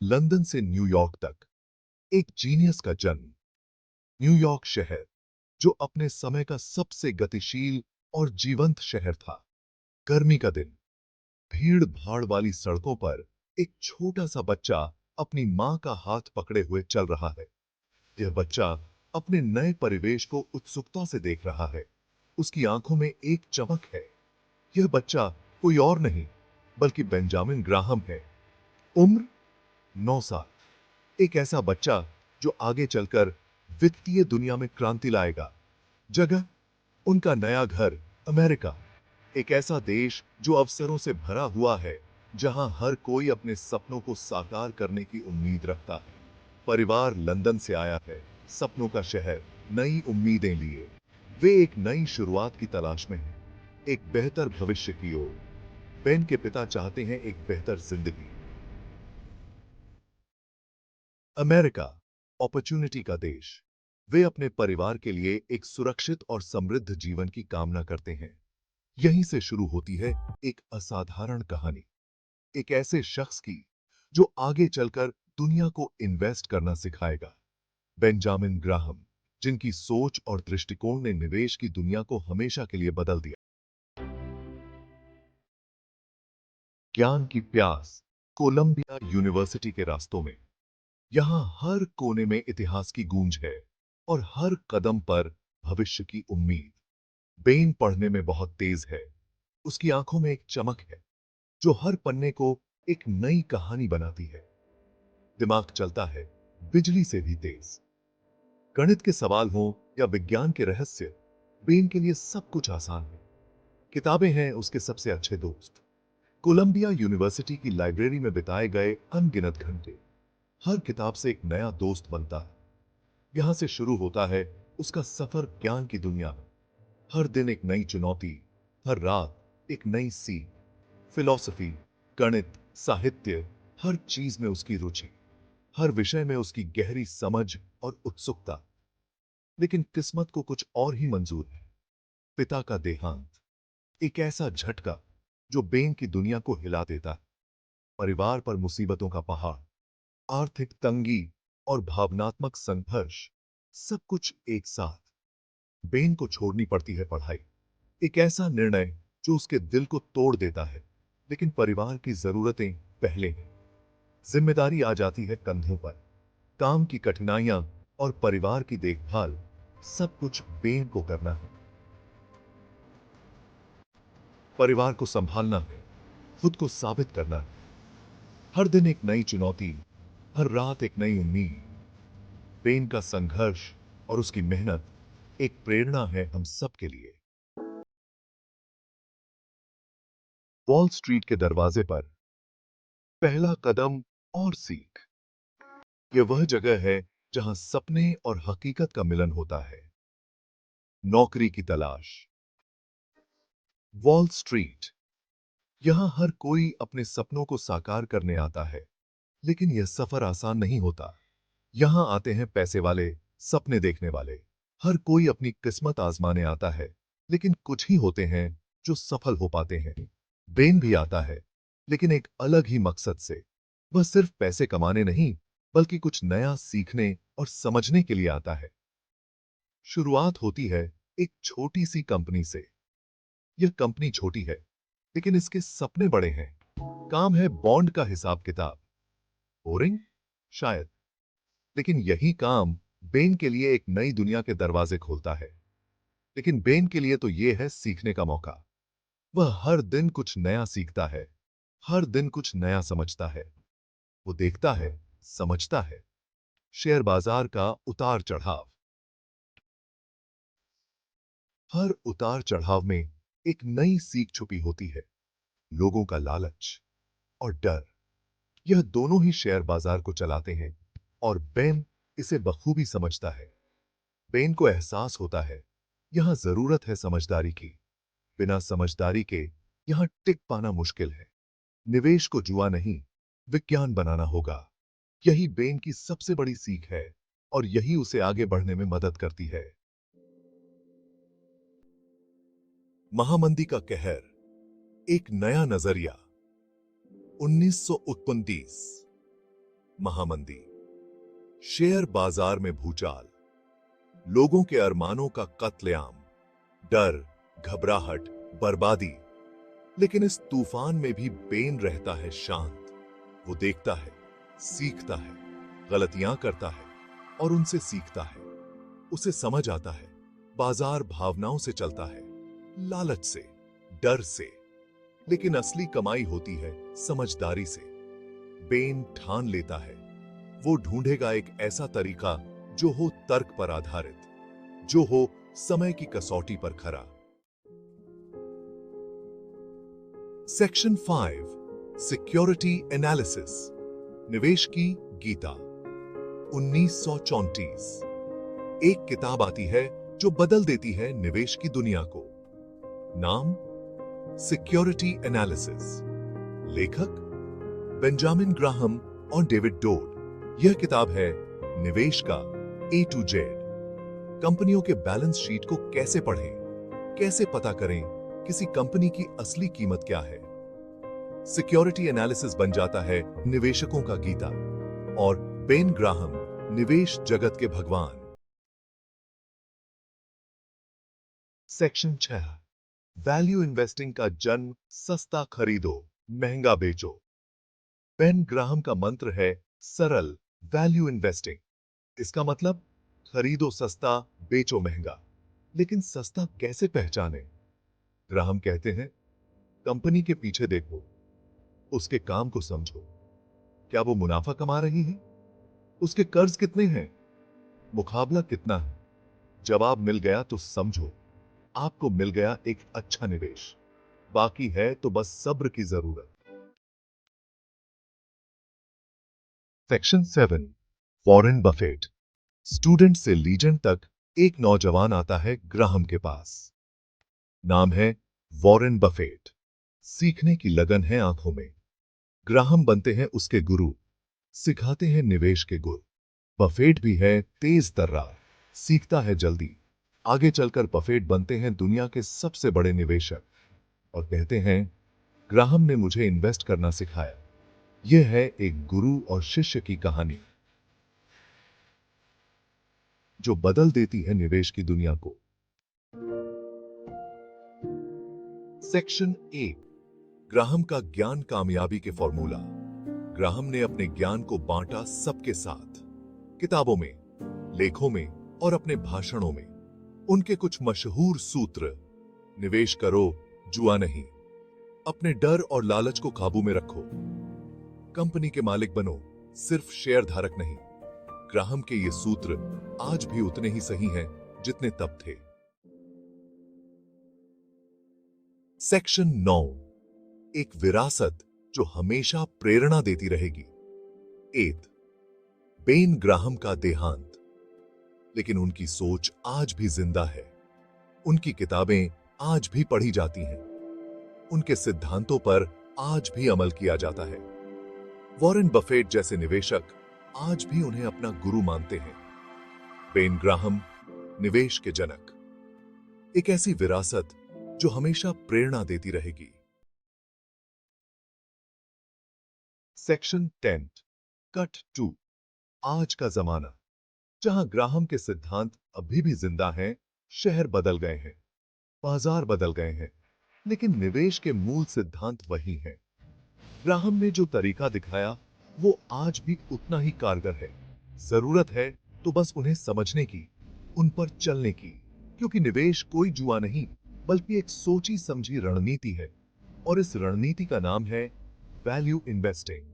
London से New York तक एक जीनियस का जन्म। न्यूयॉर्क शहर, जो अपने समय का सबसे गतिशील और जीवंत शहर था। गर्मी का दिन, भीड़ भाड़ वाली सड़कों पर एक छोटा सा बच्चा अपनी मां का हाथ पकड़े हुए चल रहा है। यह बच्चा अपने नए परिवेश को उत्सुकता से देख रहा है। उसकी आंखों में एक चमक है। यह बच्चा कोई और नहीं बल्कि बेंजामिन ग्राहम है। उम्र 9 साल। एक ऐसा बच्चा जो आगे चलकर वित्तीय दुनिया में क्रांति लाएगा। जगह, उनका नया घर अमेरिका। एक ऐसा देश जो अवसरों से भरा हुआ है, जहां हर कोई अपने सपनों को साकार करने की उम्मीद रखता है। परिवार लंदन से आया है, सपनों का शहर, नई उम्मीदें लिए। वे एक नई शुरुआत की तलाश में हैं, एक बेहतर भविष्य की ओर। बेन के पिता चाहते हैं एक बेहतर जिंदगी। अमेरिका, अपॉर्चुनिटी का देश। वे अपने परिवार के लिए एक सुरक्षित और समृद्ध जीवन की कामना करते हैं। यहीं से शुरू होती है एक असाधारण कहानी, एक ऐसे शख्स की जो आगे चलकर दुनिया को इन्वेस्ट करना सिखाएगा। बेंजामिन ग्राहम, जिनकी सोच और दृष्टिकोण ने निवेश की दुनिया को हमेशा के लिए बदल दिया। ज्ञान की प्यास, कोलंबिया यूनिवर्सिटी के रास्तों में। यहां हर कोने में इतिहास की गूंज है और हर कदम पर भविष्य की उम्मीद। बेन पढ़ने में बहुत तेज है। उसकी आंखों में एक चमक है जो हर पन्ने को एक नई कहानी बनाती है। दिमाग चलता है बिजली से भी तेज। गणित के सवाल हों या विज्ञान के रहस्य, बेन के लिए सब कुछ आसान है। किताबें हैं उसके सबसे अच्छे दोस्त। कोलंबिया यूनिवर्सिटी की लाइब्रेरी में बिताए गए अनगिनत घंटे। हर किताब से एक नया दोस्त बनता है। यहां से शुरू होता है उसका सफर ज्ञान की दुनिया में। हर दिन एक नई चुनौती, हर रात एक नई सीख। फिलॉसफी, गणित, साहित्य, हर चीज में उसकी रुचि, हर विषय में उसकी गहरी समझ और उत्सुकता। लेकिन किस्मत को कुछ और ही मंजूर है। पिता का देहांत, एक ऐसा झटका जो बेन की दुनिया को हिला देता है। परिवार पर मुसीबतों का पहाड़, आर्थिक तंगी और भावनात्मक संघर्ष, सब कुछ एक साथ। बेन को छोड़नी पड़ती है पढ़ाई, एक ऐसा निर्णय जो उसके दिल को तोड़ देता है। लेकिन परिवार की जरूरतें पहले हैं। जिम्मेदारी आ जाती है कंधों पर। काम की कठिनाइयां और परिवार की देखभाल, सब कुछ बेन को करना है। परिवार को संभालना है, खुद को साबित करना है। हर दिन एक नई चुनौती, हर रात एक नई उम्मीद। बेन का संघर्ष और उसकी मेहनत एक प्रेरणा है हम सब के लिए। वॉल स्ट्रीट के दरवाजे पर पहला कदम और सीख। यह वह जगह है जहां सपने और हकीकत का मिलन होता है। नौकरी की तलाश। वॉल स्ट्रीट, यहां हर कोई अपने सपनों को साकार करने आता है। लेकिन यह सफर आसान नहीं होता। यहां आते हैं पैसे वाले, सपने देखने वाले। हर कोई अपनी किस्मत आजमाने आता है। लेकिन कुछ ही होते हैं जो सफल हो पाते हैं। बेन भी आता है, लेकिन एक अलग ही मकसद से। वह सिर्फ पैसे कमाने नहीं, बल्कि कुछ नया सीखने और समझने के लिए आता है। शुरुआत होती है एक छोटी सी कंपनी से। यह कंपनी छोटी है, लेकिन इसके सपने बड़े हैं। काम है बॉन्ड का हिसाब किताब। बोरिंग? शायद। लेकिन यही काम बेन के लिए एक नई दुनिया के दरवाजे खोलता है। लेकिन बेन के लिए तो यह है सीखने का मौका। वह हर दिन कुछ नया सीखता है, हर दिन कुछ नया समझता है। वो देखता है, समझता है। शेयर बाजार का उतार चढ़ाव। हर उतार चढ़ाव में एक नई सीख छुपी होती है। लोगों का लालच और डर, यह दोनों ही शेयर बाजार को चलाते हैं। और बेन इसे बखूबी समझता है। बेन को एहसास होता है, यहां जरूरत है समझदारी की। बिना समझदारी के यहां टिक पाना मुश्किल है। निवेश को जुआ नहीं, विज्ञान बनाना होगा। यही बेन की सबसे बड़ी सीख है और यही उसे आगे बढ़ने में मदद करती है। महामंदी का कहर, एक नया नजरिया। 1929, महामंदी, शेयर बाजार में भूचाल, लोगों के अरमानों का कत्लेआम, डर, घबराहट, बर्बादी। लेकिन इस तूफान में भी बेन रहता है शांत। वो देखता है, सीखता है, गलतियां करता है और उनसे सीखता है। उसे समझ आता है बाजार भावनाओं से चलता है, लालच से, डर से, लेकिन असली कमाई होती है समझदारी से। बेन ठान लेता है वो ढूंढेगा एक ऐसा तरीका जो हो तर्क पर आधारित, जो हो समय की कसौटी पर खरा। सेक्शन 5, सिक्योरिटी एनालिसिस, निवेश की गीता। 1934 एक किताब आती है जो बदल देती है निवेश की दुनिया को। नाम सिक्योरिटी एनालिसिस, लेखक बेंजामिन ग्राहम और डेविड डोड। यह किताब है निवेश का A to Z। कंपनियों के बैलेंस शीट को कैसे पढ़ें, कैसे पता करें किसी कंपनी की असली कीमत क्या है। सिक्योरिटी एनालिसिस बन जाता है निवेशकों का गीता और बेन ग्राहम निवेश जगत के भगवान। सेक्शन 6, वैल्यू इन्वेस्टिंग का जन्म। सस्ता खरीदो, महंगा बेचो। बेन ग्राहम का मंत्र है सरल, वैल्यू इन्वेस्टिंग। इसका मतलब खरीदो सस्ता, बेचो महंगा। लेकिन सस्ता कैसे पहचाने? ग्राहम कहते हैं कंपनी के पीछे देखो, उसके काम को समझो। क्या वो मुनाफा कमा रही है? उसके कर्ज कितने हैं? मुकाबला कितना है? जवाब मिल गया तो समझो, आपको मिल गया एक अच्छा निवेश। बाकी है तो बस सब्र की जरूरत। सेक्शन 7, वॉरेन बफेट, स्टूडेंट से लीजेंड तक। एक नौजवान आता है ग्राहम के पास। नाम है वॉरेन बफेट। सीखने की लगन है आंखों में। ग्राहम बनते हैं उसके गुरु, सिखाते हैं निवेश के गुर। बफेट भी है तेज तर्रार, सीखता है जल्दी। आगे चलकर बफेट बनते हैं दुनिया के सबसे बड़े निवेशक और कहते हैं ग्राहम ने मुझे इन्वेस्ट करना सिखाया। यह है एक गुरु और शिष्य की कहानी जो बदल देती है निवेश की दुनिया को। सेक्शन 8, ग्राहम का ज्ञान कामयाबी के फॉर्मूला। ग्राहम ने अपने ज्ञान को बांटा सबके साथ, किताबों में, लेखों में और अपने भाषणों में। उनके कुछ मशहूर सूत्र: निवेश करो, जुआ नहीं। अपने डर और लालच को काबू में रखो। कंपनी के मालिक बनो, सिर्फ शेयर धारक नहीं। ग्राहम के ये सूत्र आज भी उतने ही सही हैं जितने तब थे। सेक्शन 9, एक विरासत जो हमेशा प्रेरणा देती रहेगी। 8, बेन ग्राहम का देहांत। लेकिन उनकी सोच आज भी जिंदा है। उनकी किताबें आज भी पढ़ी जाती हैं। उनके सिद्धांतों पर आज भी अमल किया जाता है। वॉरेन बफेट जैसे निवेशक आज भी उन्हें अपना गुरु मानते हैं। बेन ग्राहम, निवेश के जनक। एक ऐसी विरासत जो हमेशा प्रेरणा देती रहेगी। सेक्शन 10, कट 2, आज का जमाना। जहां ग्राहम के सिद्धांत अभी भी जिंदा हैं, शहर बदल गए हैं, बाजार बदल गए हैं, लेकिन निवेश के मूल सिद्धांत वही हैं। ग्राहम ने जो तरीका दिखाया वो आज भी उतना ही कारगर है। जरूरत है तो बस उन्हें समझने की, उन पर चलने की। क्योंकि निवेश कोई जुआ नहीं, बल्कि एक सोची समझी रणनीति है और इस रणनीति का नाम है वैल्यू इन्वेस्टिंग।